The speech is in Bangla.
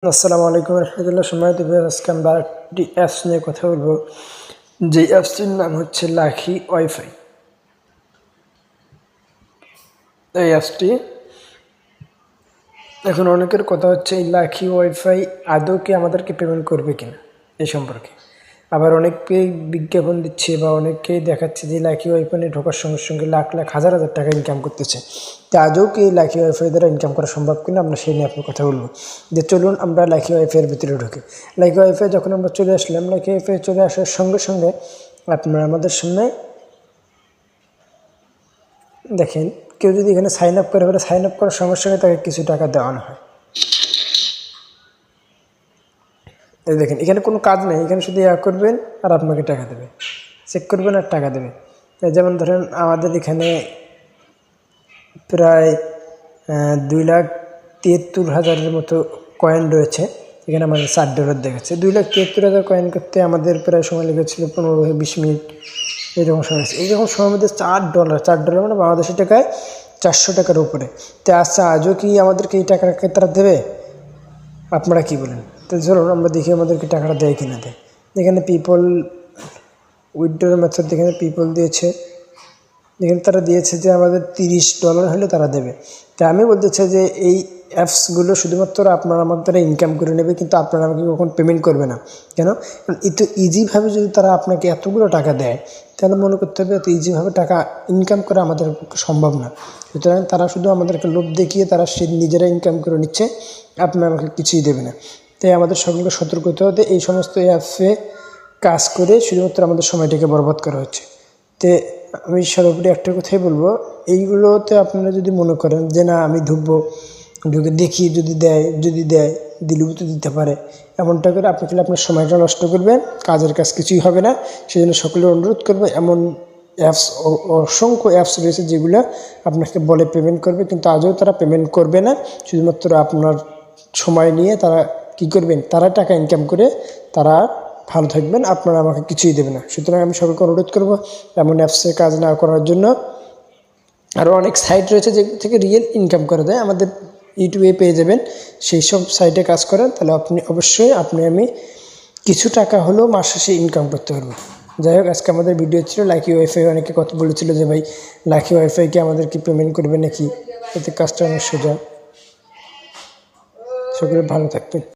আসসালামু আলাইকুম রহমতুল্লাহ। সম্মানিত ভিউয়ার, আজকে আমরা একটি অ্যাপস নিয়ে কথা বলবো, যে অ্যাপসটির নাম হচ্ছে লাকি ওয়াইফাই। এই অ্যাপসটি এখন অনেকের কথা হচ্ছে এই লাকি ওয়াইফাই আদৌ কি আমাদেরকে পেমেন্ট করবে কিনা এই সম্পর্কে। আবার অনেককেই বিজ্ঞাপন দিচ্ছে বা অনেককেই দেখাচ্ছে যে লাকি ওয়াইফাই ঢোকার সঙ্গে সঙ্গে লাখ লাখ হাজার হাজার টাকা ইনকাম করতেছে। তো আদৌ কি এই লাকি ওয়াইফাই দ্বারা ইনকাম করা সম্ভব কিনা, আমরা সেই নিয়ে আপনার কথা বলবো। যে চলুন আমরা লাকি ওয়াইফাইয়ের ভিতরে ঢুকি। লাকি ওয়াইফাই যখন আমরা চলে আসলাম, লাকি ওয়াইফাই চলে আসার সঙ্গে সঙ্গে আপনারা আমাদের সামনে দেখেন, কেউ যদি এখানে সাইন আপ করে ফেলে, সাইন আপ করার সঙ্গে সঙ্গে তাকে কিছু টাকা দেওয়ানো হয়। এই দেখেন, এখানে কোনো কাজ নেই, এখানে শুধু করবেন আর আপনাকে টাকা দেবে, চেক করবেন আর টাকা দেবে। যেমন ধরেন আমাদের এখানে প্রায় 2,73,000 মতো কয়েন রয়েছে। এখানে আমাদের $7 দেখাচ্ছে। 2,73,000 কয়েন করতে আমাদের প্রায় সময় লেগেছিল 15-20 মিনিট, এইরকম সময়। এইরকম সময়ের মধ্যে $4 মানে বাংলাদেশি টাকায় 400 টাকার উপরে। তো আচ্ছা, আজও কি আমাদেরকে এই টাকাকে তারা দেবে? আপনারা কি বলেন? তো ধরুন আমরা দেখি আমাদেরকে টাকাটা দেয় কিনা দেয়। এখানে পিপল উইথড্র মেথড, এখানে পিপল দিয়েছে, এখানে তারা দিয়েছে যে আমাদের $30 হলে তারা দেবে। তাই আমি বলতে চাই যে এই অ্যাপসগুলো শুধুমাত্র আপনারা আমার দ্বারা ইনকাম করে নেবে, কিন্তু আপনারা আমাকে কখন পেমেন্ট করবে না। কেন? কারণ এত ইজিভাবে যদি তারা আপনাকে এতগুলো টাকা দেয়, তাহলে মনে করতে হবে এত ইজিভাবে টাকা ইনকাম করা আমাদের পক্ষে সম্ভব না। সুতরাং তারা শুধু আমাদেরকে লোভ দেখিয়ে তারা নিজেরা ইনকাম করে নিচ্ছে, আপনারা আমাকে কিছুই দেবে না। তাই আমাদের সকলকে সতর্ক হতে হতে এই সমস্ত অ্যাপসে কাজ করে শুধুমাত্র আমাদের সময়টাকে বরবাদ করা হচ্ছে। তে আমি সর্বোপরি একটা কথাই বলবো, এইগুলোতে আপনারা যদি মনে করেন যে না আমি ঢুকে দেখি, যদি দেয় দিলেও তো দিতে পারে, এমনটা করে আপনি তাহলে আপনার সময়টা নষ্ট করবেন, কাজের কাজ কিছুই হবে না। সেই জন্য সকলের অনুরোধ করবো, এমন অ্যাপস, অসংখ্য অ্যাপস রয়েছে যেগুলো আপনাকে বলে পেমেন্ট করবে, কিন্তু আজও তারা পেমেন্ট করবে না। শুধুমাত্র আপনার সময় নিয়ে তারা কী করবেন, তারা টাকা ইনকাম করে তারা ভালো থাকবেন, আপনারা আমাকে কিছুই দেবে না। সুতরাং আমি সকলকে অনুরোধ করবো এমন অ্যাপসে কাজ না করার জন্য। আরও অনেক সাইট রয়েছে যেগুলো থেকে রিয়েল ইনকাম করা যায়, আমাদের ইউটিউবে পেয়ে যাবেন। সেই সব সাইটে কাজ করেন, তাহলে অবশ্যই আমি কিছু টাকা হলেও মাস শেষে ইনকাম করতে পারবো। যাই হোক, আজকে আমাদের ভিডিও ছিল লাকি ওয়াইফাই। অনেকে কথা বলেছিল যে ভাই লাকি ওয়াইফাইকে আমাদের কি পেমেন্ট করবে নাকি, এতে কাজটা অনেক সোজা। সকলে ভালো থাকবেন।